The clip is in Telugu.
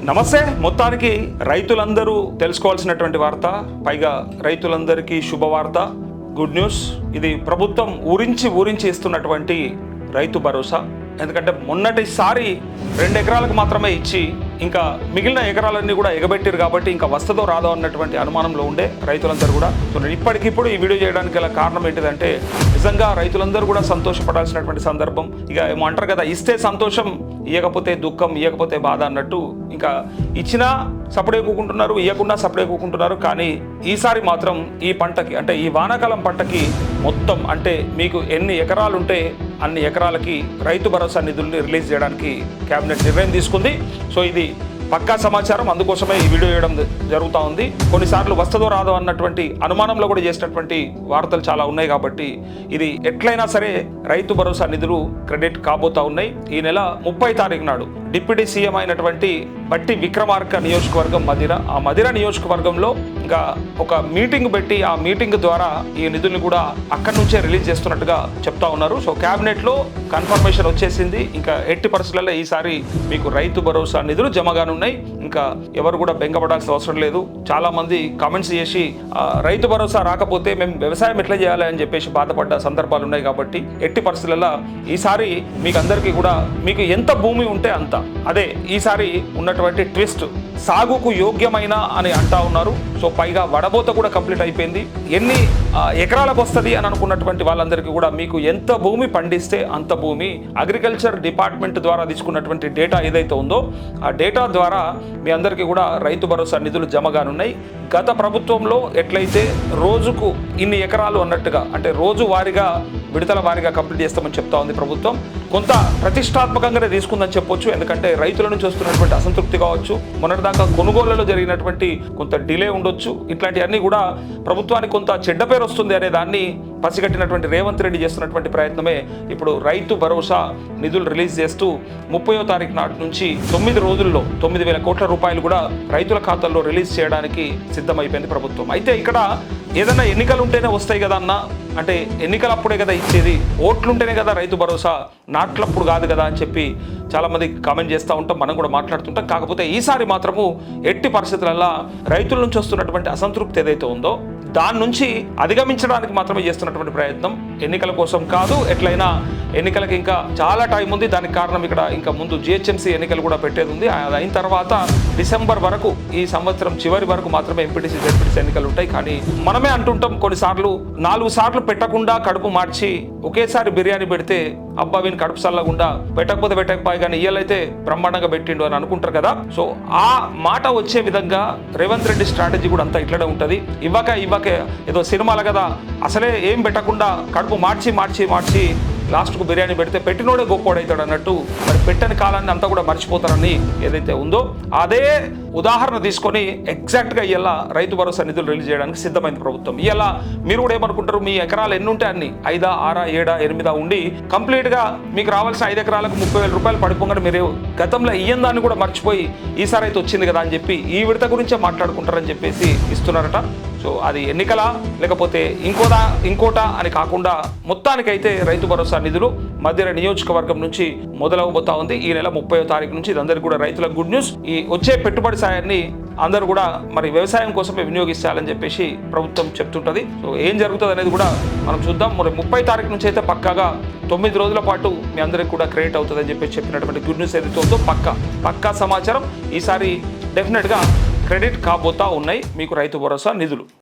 నమస్తే. మొత్తానికి రైతులందరూ తెలుసుకోవాల్సినటువంటి వార్త, పైగా రైతులందరికీ శుభవార్త, గుడ్ న్యూస్. ఇది ప్రభుత్వం ఊరించి ఇస్తున్నటువంటి రైతు భరోసా. ఎందుకంటే మొన్నటిసారి 2 ఎకరాలకు మాత్రమే ఇచ్చి ఇంకా మిగిలిన ఎకరాలన్నీ కూడా ఎగబెట్టారు కాబట్టి ఇంకా వస్తుందో రాదో అన్నటువంటి అనుమానంలో ఉండే రైతులందరూ కూడా ఇప్పటికిప్పుడు ఈ వీడియో చేయడానికి గల కారణం ఏంటిదంటే నిజంగా రైతులందరూ కూడా సంతోషపడాల్సినటువంటి సందర్భం. ఇక ఏమో అంటారు కదా, ఇస్తే సంతోషం, ఇవ్వకపోతే దుఃఖం, ఇవ్వకపోతే బాధ అన్నట్టు. ఇంకా ఇచ్చినా సపడే కూకుంటున్నారు, ఇవ్వకుండా సపడే కూకుంటున్నారు. కానీ ఈసారి మాత్రం ఈ పంటకి, అంటే ఈ వానాకాలం పంటకి మొత్తం, అంటే మీకు ఎన్ని ఎకరాలు ఉంటే అన్ని ఎకరాలకి రైతు భరోసా నిధుల్ని రిలీజ్ చేయడానికి కేబినెట్ నిర్ణయం తీసుకుంది. సో ఇది పక్కా సమాచారం, అందుకోసమే ఈ వీడియో చేయడం జరుగుతూ ఉంది. కొన్నిసార్లు వస్తుందో రాదో అన్నటువంటి అనుమానంలో కూడా చేసినటువంటి వార్తలు చాలా ఉన్నాయి కాబట్టి ఇది ఎట్లయినా సరే రైతు భరోసా నిధులు క్రెడిట్ కాబోతా ఉన్నాయి. ఈ నెల 30 తారీఖు నాడు డిప్యూటీ సీఎం అయినటువంటి బట్టి విక్రమార్క నియోజకవర్గం మదిర, ఆ మదిర నియోజకవర్గంలో ఇంకా ఒక మీటింగ్ పెట్టి ఆ మీటింగ్ ద్వారా ఈ నిధుల్ని కూడా అక్కడి నుంచే రిలీజ్ చేస్తున్నట్టుగా చెప్తా ఉన్నారు. సో క్యాబినెట్లో కన్ఫర్మేషన్ వచ్చేసింది. ఇంకా ఎట్టి పరిస్థితులలో ఈసారి మీకు రైతు భరోసా నిధులు జమగానున్నాయి. ఇంకా ఎవరు కూడా బెంగపడాల్సిన అవసరం లేదు. చాలా మంది కామెంట్స్ చేసి రైతు భరోసా రాకపోతే మేము వ్యవసాయం ఎట్లా చేయాలి అని చెప్పేసి బాధపడ్డ సందర్భాలు ఉన్నాయి. కాబట్టి ఎట్టి పరిస్థితులలో ఈసారి మీకు అందరికీ కూడా మీకు ఎంత భూమి ఉంటే అంత, అదే ఈసారి ఉన్నటువంటి ట్విస్ట్, సాగుకు యోగ్యమైన అని అంటా ఉన్నారు. సో పైగా వడబోత కూడా కంప్లీట్ అయిపోయింది. ఎన్ని ఎకరాలకు వస్తుంది అని అనుకున్నటువంటి వాళ్ళందరికీ కూడా మీకు ఎంత భూమి పండిస్తే అంత భూమి అగ్రికల్చర్ డిపార్ట్మెంట్ ద్వారా తీసుకున్నటువంటి డేటా ఏదైతే ఉందో ఆ డేటా ద్వారా మీ అందరికీ కూడా రైతు భరోసా నిధులు జమగానున్నాయి. గత ప్రభుత్వంలో ఎట్లయితే రోజుకు ఇన్ని ఎకరాలు అన్నట్టుగా, అంటే రోజు వారీగా విడతల వారీగా కంప్లీట్ చేస్తామని చెప్తా ఉంది ప్రభుత్వం, కొంత ప్రతిష్టాత్మకంగానే తీసుకుందని చెప్పొచ్చు. ఎందుకంటే రైతుల నుంచి వస్తున్నటువంటి అసంతృప్తి కావచ్చు, మొన్నటిదాకా కొనుగోళ్లలో జరిగినటువంటి కొంత డిలే ఉండొచ్చు, ఇట్లాంటివన్నీ కూడా ప్రభుత్వానికి కొంత చెడ్డ పేరు వస్తుంది అనే దాన్ని పసిగట్టినటువంటి రేవంత్ రెడ్డి చేస్తున్నటువంటి ప్రయత్నమే ఇప్పుడు రైతు భరోసా నిధులు రిలీజ్ చేస్తూ 30వ తారీఖు నాటి నుంచి 9 రోజుల్లో 9,000 కోట్ల రూపాయలు కూడా రైతుల ఖాతాల్లో రిలీజ్ చేయడానికి సిద్ధమైపోయింది ప్రభుత్వం. అయితే ఇక్కడ ఏదైనా ఎన్నికలు ఉంటేనే వస్తాయి కదా అన్న, అంటే ఎన్నికలప్పుడే కదా ఇచ్చేది, ఓట్లుంటేనే కదా రైతు భరోసా, నాట్లప్పుడు కాదు కదా అని చెప్పి చాలామంది కామెంట్ చేస్తూ ఉంటాం, మనం కూడా మాట్లాడుతుంటాం. కాకపోతే ఈసారి మాత్రము ఎట్టి పరిస్థితులలో రైతుల నుంచి వస్తున్నటువంటి అసంతృప్తి ఏదైతే ఉందో దాని నుంచి అధిగమించడానికి మాత్రమే చేస్తున్నటువంటి ప్రయత్నం, ఎన్నికల కోసం కాదు. ఎట్లయినా ఎన్నికలకి ఇంకా చాలా టైం ఉంది. దానికి కారణం ఇక్కడ ఇంకా ముందు జిహెచ్ఎంసీ ఎన్నికలు కూడా పెట్టేది ఉంది. అది అయిన తర్వాత డిసెంబర్ వరకు, ఈ సంవత్సరం చివరి వరకు మాత్రమే ఎంపీటీసీ జెడ్పీటీసీ ఎన్నికలు ఉంటాయి. కానీ మనమే అంటుంటాం కొన్నిసార్లు 4 సార్లు పెట్టకుండా కడుపు మార్చి ఒకేసారి బిర్యానీ పెడితే అబ్బా వీని కడుపు చల్లకుండా, పెట్టకపోతే కానీ ఇయ్యాలైతే బ్రహ్మాండంగా పెట్టిండు అని అనుకుంటారు కదా. సో ఆ మాట వచ్చే విధంగా రేవంత్ రెడ్డి స్ట్రాటజీ కూడా అంతా ఇట్లనే ఉంటుంది. ఇవ్వక ఏదో సినిమాల కదా, అసలే ఏం పెట్టకుండా కడుపు మార్చి లాస్ట్కు బిర్యానీ పెడితే పెట్టినోడే గొప్పోడవుతాడు అన్నట్టు, మరి పెట్టని కాలాన్ని అంతా కూడా మర్చిపోతారని ఏదైతే ఉందో అదే ఉదాహరణ తీసుకొని ఎగ్జాక్ట్గా ఇలా రైతు భరోసా నిధులు రిలీజ్ చేయడానికి సిద్ధమైంది ప్రభుత్వం. ఇలా మీరు కూడా ఏమనుకుంటారు, మీ ఎకరాలు ఎన్ని ఉంటే అన్ని 5, 6, 7, 8 ఉండి కంప్లీట్గా మీకు రావాల్సిన 5 ఎకరాలకు 30,000 రూపాయలు పడిపోగానే మీరు గతంలో ఇయ్యని దాన్ని కూడా మర్చిపోయి ఈసారి అయితే వచ్చింది కదా అని చెప్పి ఈ గురించే మాట్లాడుకుంటారని చెప్పేసి ఇస్తున్నారట. సో అది ఎన్నికలా లేకపోతే ఇంకోటా అని కాకుండా మొత్తానికైతే రైతు భరోసా నిధులు మధ్య నియోజకవర్గం నుంచి మొదలవబోతా ఉంది. ఈ నెల 30వ తారీఖు నుంచి ఇదందరికీ కూడా రైతులకు గుడ్ న్యూస్. ఈ వచ్చే పెట్టుబడి సాయాన్ని అందరూ కూడా మరి వ్యవసాయం కోసమే వినియోగించాలని చెప్పేసి ప్రభుత్వం చెప్తుంటుంది. సో ఏం జరుగుతుంది అనేది కూడా మనం చూద్దాం. మరి 30 తారీఖు నుంచి అయితే పక్కాగా 9 రోజుల పాటు మీ అందరికి కూడా క్రెడిట్ అవుతుందని చెప్పేసి చెప్పినటువంటి గుడ్ న్యూస్ ఏదైతే ఉందో పక్కా సమాచారం. ఈసారి డెఫినెట్గా క్రెడిట్ కాబోతా ఉన్నాయి మీకు రైతు భరోసా నిధులు.